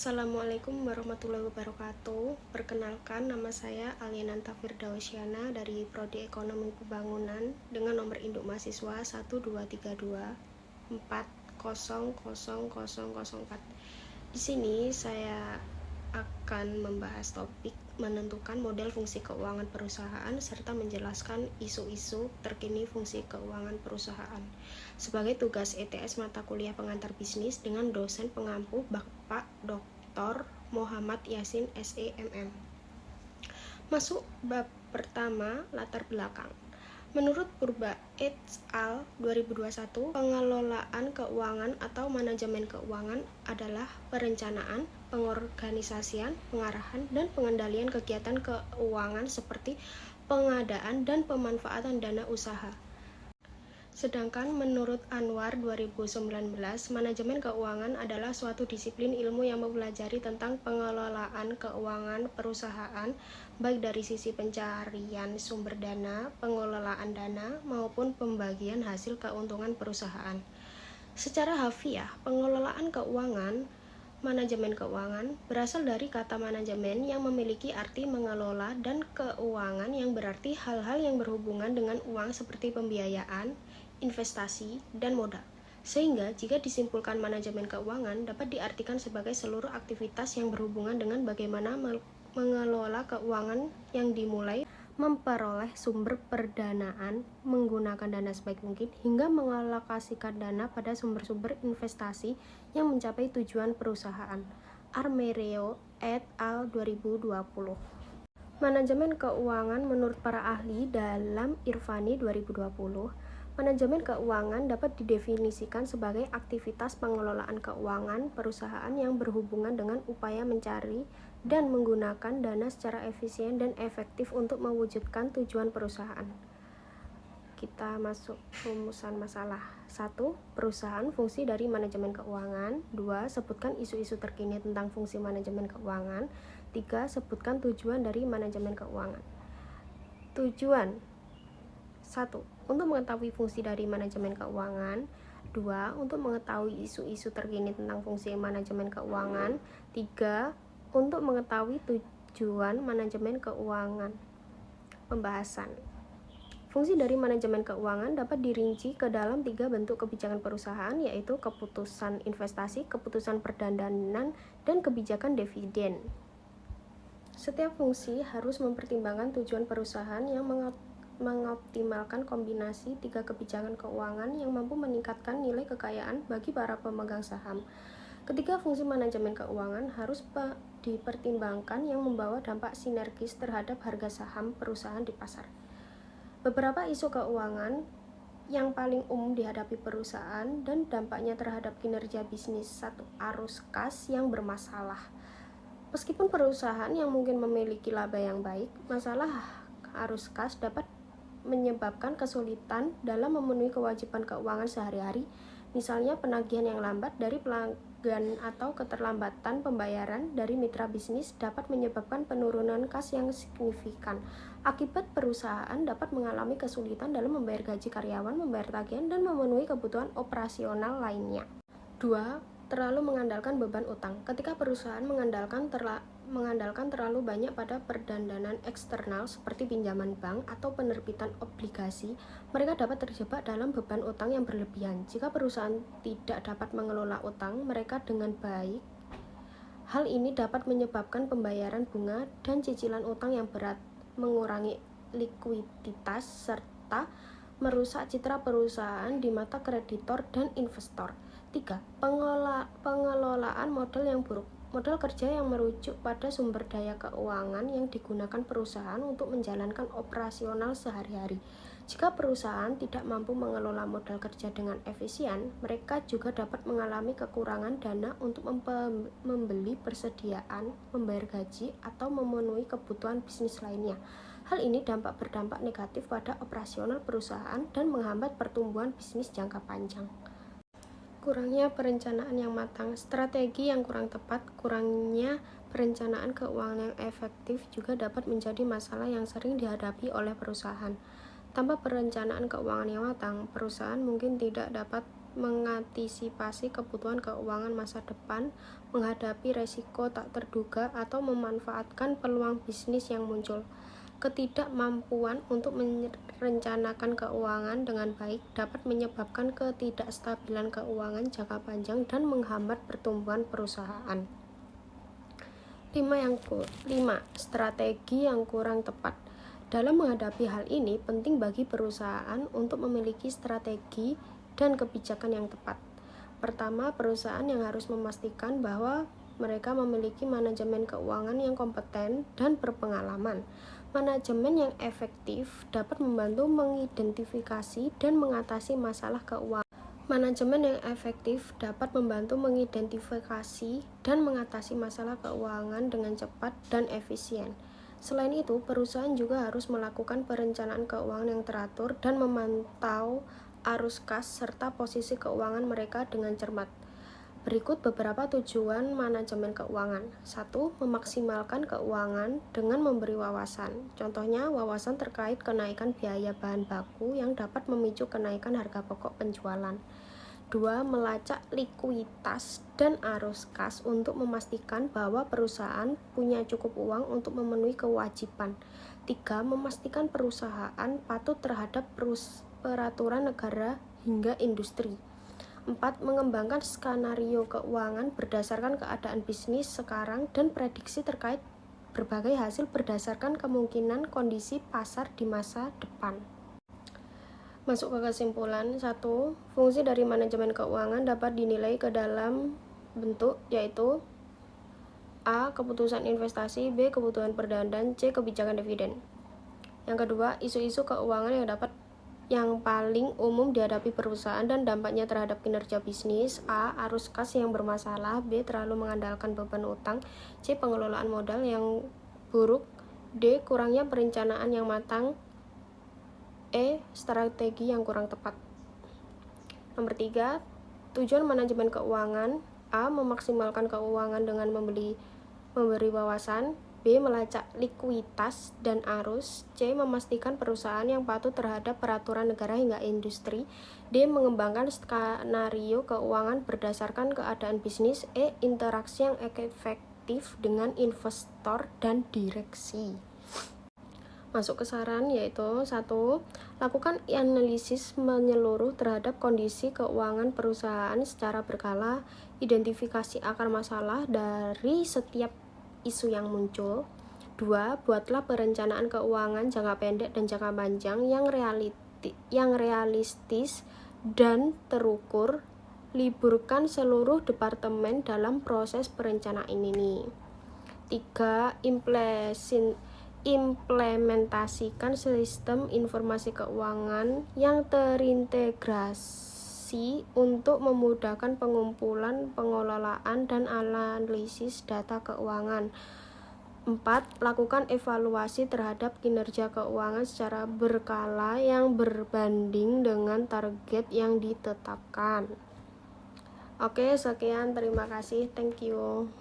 Assalamualaikum warahmatullahi wabarakatuh. Perkenalkan, nama saya Aliananta Firdausyana dari Prodi Ekonomi Pembangunan dengan nomor induk mahasiswa 12324000004. Di sini saya akan membahas topik menentukan model fungsi keuangan perusahaan serta menjelaskan isu-isu terkini fungsi keuangan perusahaan. Sebagai tugas ETS mata kuliah pengantar bisnis dengan dosen pengampu Bapak Dr. Muhammad Yasin SEMM. Masuk bab pertama, latar belakang. Menurut Purba et al. 2021, pengelolaan keuangan atau manajemen keuangan adalah perencanaan, pengorganisasian, pengarahan, dan pengendalian kegiatan keuangan seperti pengadaan dan pemanfaatan dana usaha. Sedangkan menurut Anwar 2019, manajemen keuangan adalah suatu disiplin ilmu yang mempelajari tentang pengelolaan keuangan perusahaan, baik dari sisi pencarian sumber dana, pengelolaan dana, maupun pembagian hasil keuntungan perusahaan. Secara harfiah, pengelolaan keuangan, manajemen keuangan, berasal dari kata manajemen yang memiliki arti mengelola dan keuangan yang berarti hal-hal yang berhubungan dengan uang seperti pembiayaan, investasi, dan modal. Sehingga jika disimpulkan manajemen keuangan dapat diartikan sebagai seluruh aktivitas yang berhubungan dengan bagaimana mengelola keuangan yang dimulai memperoleh sumber perdanaan, menggunakan dana sebaik mungkin, hingga mengalokasikan dana pada sumber-sumber investasi yang mencapai tujuan perusahaan. Armereo et al. 2020. Manajemen keuangan menurut para ahli dalam Irvani 2020, manajemen keuangan dapat didefinisikan sebagai aktivitas pengelolaan keuangan perusahaan yang berhubungan dengan upaya mencari dan menggunakan dana secara efisien dan efektif untuk mewujudkan tujuan perusahaan. Kita masuk rumusan masalah. 1. Perusahaan fungsi dari manajemen keuangan. 2. Sebutkan isu-isu terkini tentang fungsi manajemen keuangan. 3. Sebutkan tujuan dari manajemen keuangan. Tujuan 1. Untuk mengetahui fungsi dari manajemen keuangan. 2. Untuk mengetahui isu-isu terkini tentang fungsi manajemen keuangan. 3. Untuk mengetahui tujuan manajemen keuangan. Pembahasan. Fungsi dari manajemen keuangan dapat dirinci ke dalam 3 bentuk kebijakan perusahaan, yaitu keputusan investasi, keputusan perdandanan, dan kebijakan dividen. Setiap fungsi harus mempertimbangkan tujuan perusahaan yang mengoptimalkan kombinasi 3 kebijakan keuangan yang mampu meningkatkan nilai kekayaan bagi para pemegang saham. Ketiga fungsi manajemen keuangan harus dipertimbangkan yang membawa dampak sinergis terhadap harga saham perusahaan di pasar. Beberapa isu keuangan yang paling umum dihadapi perusahaan dan dampaknya terhadap kinerja bisnis. 1. Arus kas yang bermasalah. Meskipun perusahaan yang mungkin memiliki laba yang baik, masalah arus kas dapat menyebabkan kesulitan dalam memenuhi kewajiban keuangan sehari-hari, misalnya penagihan yang lambat dari pelanggan atau keterlambatan pembayaran dari mitra bisnis dapat menyebabkan penurunan kas yang signifikan. Akibat perusahaan dapat mengalami kesulitan dalam membayar gaji karyawan, membayar tagihan, dan memenuhi kebutuhan operasional lainnya. 2. Terlalu mengandalkan beban utang. Ketika perusahaan mengandalkan terlalu banyak pada perdandanan eksternal seperti pinjaman bank atau penerbitan obligasi, mereka dapat terjebak dalam beban utang yang berlebihan. Jika perusahaan tidak dapat mengelola utang mereka dengan baik, hal ini dapat menyebabkan pembayaran bunga dan cicilan utang yang berat, mengurangi likuiditas, serta merusak citra perusahaan di mata kreditor dan investor. 3. Pengelolaan model yang buruk. Model kerja yang merujuk pada sumber daya keuangan yang digunakan perusahaan untuk menjalankan operasional sehari-hari. Jika perusahaan tidak mampu mengelola modal kerja dengan efisien, mereka juga dapat mengalami kekurangan dana untuk membeli persediaan, membayar gaji, atau memenuhi kebutuhan bisnis lainnya. Hal ini berdampak negatif pada operasional perusahaan dan menghambat pertumbuhan bisnis jangka panjang. Kurangnya perencanaan yang matang, strategi yang kurang tepat, kurangnya perencanaan keuangan yang efektif juga dapat menjadi masalah yang sering dihadapi oleh perusahaan. Tanpa perencanaan keuangan yang matang, perusahaan mungkin tidak dapat mengantisipasi kebutuhan keuangan masa depan, menghadapi resiko tak terduga, atau memanfaatkan peluang bisnis yang muncul. Ketidakmampuan untuk merencanakan keuangan dengan baik dapat menyebabkan ketidakstabilan keuangan jangka panjang dan menghambat pertumbuhan perusahaan. 5. Strategi yang kurang tepat. Dalam menghadapi hal ini, penting bagi perusahaan untuk memiliki strategi dan kebijakan yang tepat. Pertama, perusahaan yang harus memastikan bahwa mereka memiliki manajemen keuangan yang kompeten dan berpengalaman. Manajemen yang efektif dapat membantu mengidentifikasi dan mengatasi masalah keuangan. Manajemen yang efektif dapat membantu mengidentifikasi dan mengatasi masalah keuangan dengan cepat dan efisien. Selain itu, perusahaan juga harus melakukan perencanaan keuangan yang teratur dan memantau arus kas serta posisi keuangan mereka dengan cermat. Berikut beberapa tujuan manajemen keuangan. 1. Memaksimalkan keuangan dengan memberi wawasan. Contohnya, wawasan terkait kenaikan biaya bahan baku yang dapat memicu kenaikan harga pokok penjualan. 2. Melacak likuiditas dan arus kas untuk memastikan bahwa perusahaan punya cukup uang untuk memenuhi kewajiban. 3. Memastikan perusahaan patuh terhadap peraturan negara hingga industri. 4. Mengembangkan skenario keuangan berdasarkan keadaan bisnis sekarang dan prediksi terkait berbagai hasil berdasarkan kemungkinan kondisi pasar di masa depan. Masuk ke kesimpulan. 1. Fungsi dari manajemen keuangan dapat dinilai ke dalam bentuk, yaitu A. Keputusan investasi, B. Kebutuhan perdandan, C. Kebijakan dividen. Yang kedua, isu-isu keuangan yang paling umum dihadapi perusahaan dan dampaknya terhadap kinerja bisnis. A. Arus kas yang bermasalah, B. Terlalu mengandalkan beban utang, C. Pengelolaan modal yang buruk, D. Kurangnya perencanaan yang matang, E. Strategi yang kurang tepat. Nomor 3. Tujuan manajemen keuangan. A. Memaksimalkan keuangan dengan memberi wawasan, B. Melacak likuiditas dan arus, C. Memastikan perusahaan yang patuh terhadap peraturan negara hingga industri, D. Mengembangkan skenario keuangan berdasarkan keadaan bisnis, E. Interaksi yang efektif dengan investor dan direksi. Masuk ke saran, yaitu 1. Lakukan analisis menyeluruh terhadap kondisi keuangan perusahaan secara berkala, identifikasi akar masalah dari setiap isu yang muncul. 2. Buatlah perencanaan keuangan jangka pendek dan jangka panjang yang realistis dan terukur. Liburkan seluruh departemen dalam proses perencanaan ini. 3. Implementasikan sistem informasi keuangan yang terintegrasi untuk memudahkan pengumpulan, pengelolaan, dan analisis data keuangan. 4. Lakukan evaluasi terhadap kinerja keuangan secara berkala yang berbanding dengan target yang ditetapkan. Oke, sekian. Terima kasih. Thank you.